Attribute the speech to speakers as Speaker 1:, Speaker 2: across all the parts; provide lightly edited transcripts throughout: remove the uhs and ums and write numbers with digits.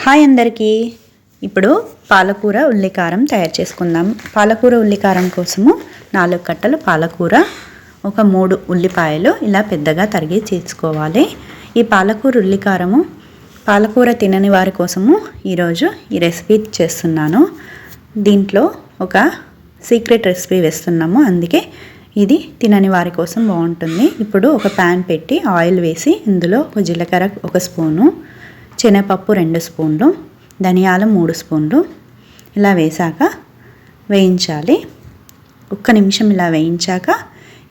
Speaker 1: Hi అందరికీ. ఇప్పుడు పాలకూర ఉల్లికారం తయారు చేసుకుందాం. పాలకూర ఉల్లికారం కోసము 4 కట్టలు పాలకూర, ఒక 3 ఉల్లిపాయలు ఇలా పెద్దగా తరిగి చేసుకోవాలి. ఈ పాలకూర ఉల్లికారము పాలకూర తినని వారి కోసము ఈరోజు ఈ రెసిపీ చేస్తున్నాను. దీంట్లో ఒక సీక్రెట్ రెసిపీ వేస్తున్నాము, అందుకే ఇది తినని వారి కోసం బాగుంటుంది. ఇప్పుడు ఒక ప్యాన్ పెట్టి ఆయిల్ వేసి ఇందులో ఒక జీలకర్ర 1 స్పూను, శనగపప్పు 2 స్పూన్లు, ధనియాలు 3 స్పూన్లు ఇలా వేసాక వేయించాలి. 1 నిమిషం ఇలా వేయించాక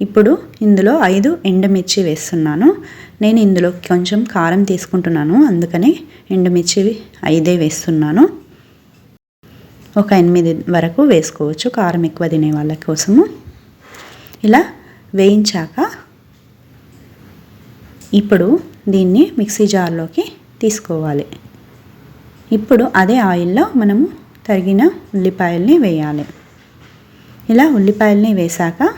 Speaker 1: ఇప్పుడు ఇందులో 5 ఎండుమిర్చి వేస్తున్నాను. నేను ఇందులో కొంచెం కారం తీసుకుంటున్నాను, అందుకని ఎండుమిర్చి 5 వేస్తున్నాను. ఒక 8 వరకు వేసుకోవచ్చు కారం ఎక్కువ తినే వాళ్ళ కోసము. ఇలా వేయించాక ఇప్పుడు దీన్ని మిక్సీ జార్లోకి తీసుకోవాలి. ఇప్పుడు అదే ఆయిల్లో మనము తరిగిన ఉల్లిపాయల్ని వేయాలి. ఇలా ఉల్లిపాయల్ని వేసాక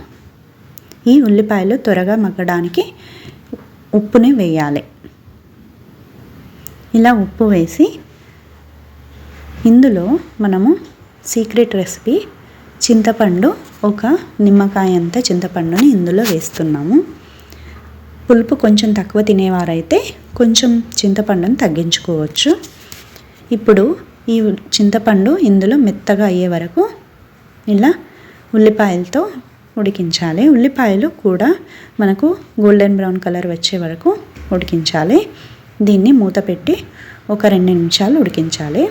Speaker 1: ఈ ఉల్లిపాయలు త్వరగా మగ్గడానికి ఉప్పుని వేయాలి. ఇలా ఉప్పు వేసి ఇందులో మనము సీక్రెట్ రెసిపీ చింతపండు, ఒక నిమ్మకాయ అంత చింతపండుని ఇందులో వేస్తున్నాము. పులుపు కొంచెం తక్కువ తినేవారైతే కొంచెం చింతపండుని తగ్గించుకోవచ్చు. ఇప్పుడు ఈ చింతపండు ఇందులో మెత్తగా అయ్యే వరకు ఇలా ఉల్లిపాయలతో ఉడికించాలి. ఉల్లిపాయలు కూడా మనకు గోల్డెన్ బ్రౌన్ కలర్ వచ్చే వరకు ఉడికించాలి. దీన్ని మూత పెట్టి ఒక 2 నిమిషాలు ఉడికించాలి.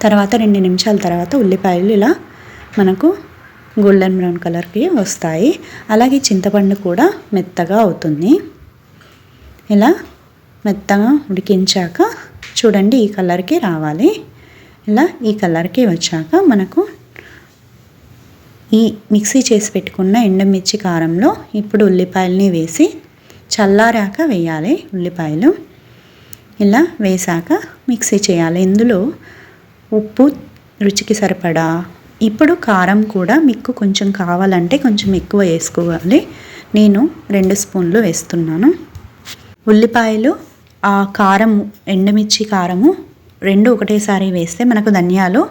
Speaker 1: తర్వాత 2 నిమిషాల తర్వాత ఉల్లిపాయలు ఇలా మనకు గోల్డెన్ బ్రౌన్ కలర్కి వస్తాయి. అలాగే చింతపండు కూడా మెత్తగా అవుతుంది. ఇలా మెత్తగా ఉడికించాక చూడండి ఈ కలర్కి రావాలి. ఇలా ఈ కలర్కి వచ్చాక మనకు ఈ మిక్సీ చేసి పెట్టుకున్న ఎండుమిర్చి కారంలో ఇప్పుడు ఉల్లిపాయలని వేసి చల్లారాక వేయాలి. ఉల్లిపాయలు ఇలా వేసాక మిక్సీ చేయాలి. ఇందులో ఉప్పు రుచికి సరిపడా, ఇప్పుడు కారం కూడా మీకు కొంచెం కావాలంటే కొంచెం ఎక్కువ వేసుకోవాలి. నేను 2 స్పూన్లు వేస్తున్నాను. ఉల్లిపాయలు, ఆ కారము, ఎండుమిర్చి కారము 2 ఒకటేసారి వేస్తే మనకు ధనియాలు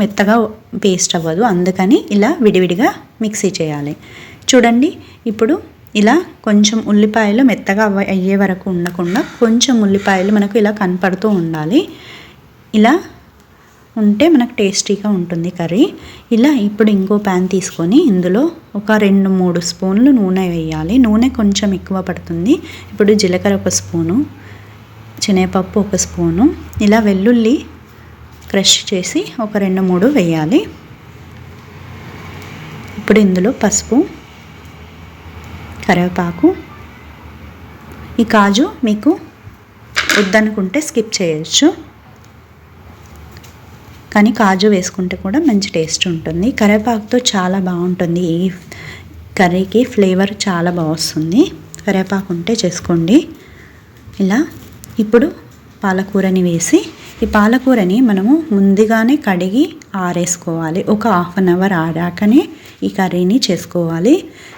Speaker 1: మెత్తగా పేస్ట్ అవ్వదు, అందుకని ఇలా విడివిడిగా మిక్సీ చేయాలి. చూడండి ఇప్పుడు ఇలా కొంచెం ఉల్లిపాయలు మెత్తగా అయ్యే వరకు ఉండకుండా కొంచెం ఉల్లిపాయలు మనకు ఇలా కనపడుతూ ఉండాలి. ఇలా ఉంటే మనకు టేస్టీగా ఉంటుంది కర్రీ. ఇలా ఇప్పుడు ఇంకో ప్యాన్ తీసుకొని ఇందులో ఒక 2-3 స్పూన్లు నూనె వేయాలి. నూనె కొంచెం ఎక్కువ పడుతుంది. ఇప్పుడు జీలకర్ర 1 స్పూను, శనగపప్పు 1 స్పూను, ఇలా వెల్లుల్లి క్రష్ చేసి ఒక 2-3 వేయాలి. ఇప్పుడు ఇందులో పసుపు, కరివేపాకు, ఈ కాజు మీకు వద్దనుకుంటే స్కిప్ చేయొచ్చు, కానీ కాజు వేసుకుంటే కూడా మంచి టేస్ట్ ఉంటుంది. కరివేపాకుతో చాలా బాగుంటుంది, ఈ కర్రీకి ఫ్లేవర్ చాలా బాగుంటుంది. కరివేపాకు ఉంటే చేసుకోండి. ఇలా ఇప్పుడు పాలకూరని వేసి ఈ పాలకూరని మనము ముందుగానే కడిగి ఆరేసుకోవాలి. ఒక 1/2 అవర్ ఆరాకనే ఈ కర్రీని చేసుకోవాలి.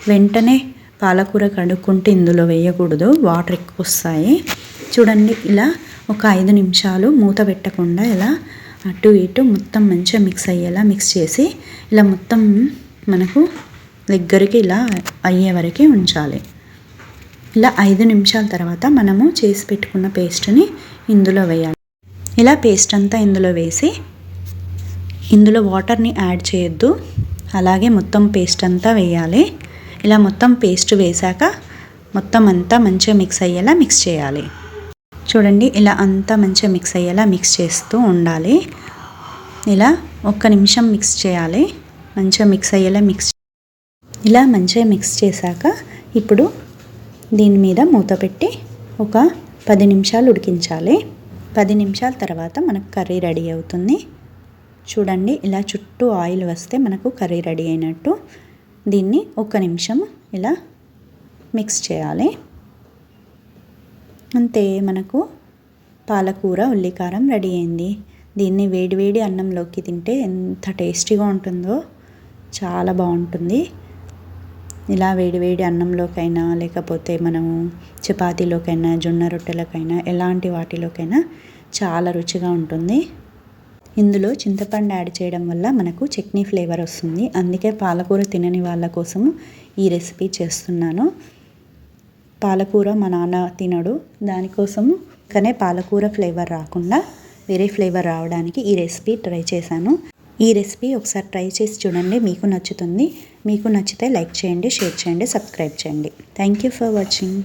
Speaker 1: వెంటనే పాలకూర కడుక్కుంటే ఇందులో వేయకూడదు, వాటర్ ఎక్కువ వస్తాయి. చూడండి ఇలా ఒక 5 నిమిషాలు మూత పెట్టకుండా ఇలా అటు ఇటు మొత్తం మంచిగా మిక్స్ అయ్యేలా మిక్స్ చేసి ఇలా మొత్తం మనకు దగ్గరికి ఇలా అయ్యే వరకు ఉంచాలి. ఇలా 5 నిమిషాల తర్వాత మనము చేసి పెట్టుకున్న పేస్ట్ని ఇందులో వేయాలి. ఇలా పేస్ట్ అంతా ఇందులో వేసి ఇందులో వాటర్ని యాడ్ చేయొద్దు, అలాగే మొత్తం పేస్ట్ అంతా వేయాలి. ఇలా మొత్తం పేస్ట్ వేసాక మొత్తం అంతా మంచిగా మిక్స్ అయ్యేలా మిక్స్ చేయాలి. చూడండి ఇలా అంతా మంచిగా మిక్స్ అయ్యేలా మిక్స్ చేస్తూ ఉండాలి. ఇలా 1 నిమిషం మిక్స్ చేయాలి. మంచిగా మిక్స్ అయ్యేలా ఇలా మంచిగా మిక్స్ చేశాక ఇప్పుడు దీని మీద మూత పెట్టి ఒక 10 నిమిషాలు ఉడికించాలి. 10 నిమిషాల తర్వాత మనకు కర్రీ రెడీ అవుతుంది. చూడండి ఇలా చుట్టూ ఆయిల్ వస్తే మనకు కర్రీ రెడీ అయినట్టు. దీన్ని 1 నిమిషం ఇలా మిక్స్ చేయాలి. అంతే, మనకు పాలకూర ఉల్లికారం రెడీ అయింది. దీన్ని వేడివేడి అన్నంలోకి తింటే ఎంత టేస్టీగా ఉంటుందో, చాలా బాగుంటుంది. ఇలా వేడివేడి అన్నంలోకైనా లేకపోతే మనము చపాతీలోకైనా జొన్న రొట్టెలకైనా ఎలాంటి వాటిలోకైనా చాలా రుచిగా ఉంటుంది. ఇందులో చింతపండు యాడ్ చేయడం వల్ల మనకు చట్నీ ఫ్లేవర్ వస్తుంది. అందుకే పాలకూర తినని వాళ్ళ కోసము ఈ రెసిపీ చేస్తున్నాను. పాలకూర మా నాన్న తినడు, దానికోసము కానీ పాలకూర ఫ్లేవర్ రాకుండా వేరే ఫ్లేవర్ రావడానికి ఈ రెసిపీ ట్రై చేశాను. ఈ రెసిపీ ఒకసారి ట్రై చేసి చూడండి, మీకు నచ్చుతుంది. మీకు నచ్చితే లైక్ చేయండి, షేర్ చేయండి, సబ్స్క్రైబ్ చేయండి. Thank you for watching.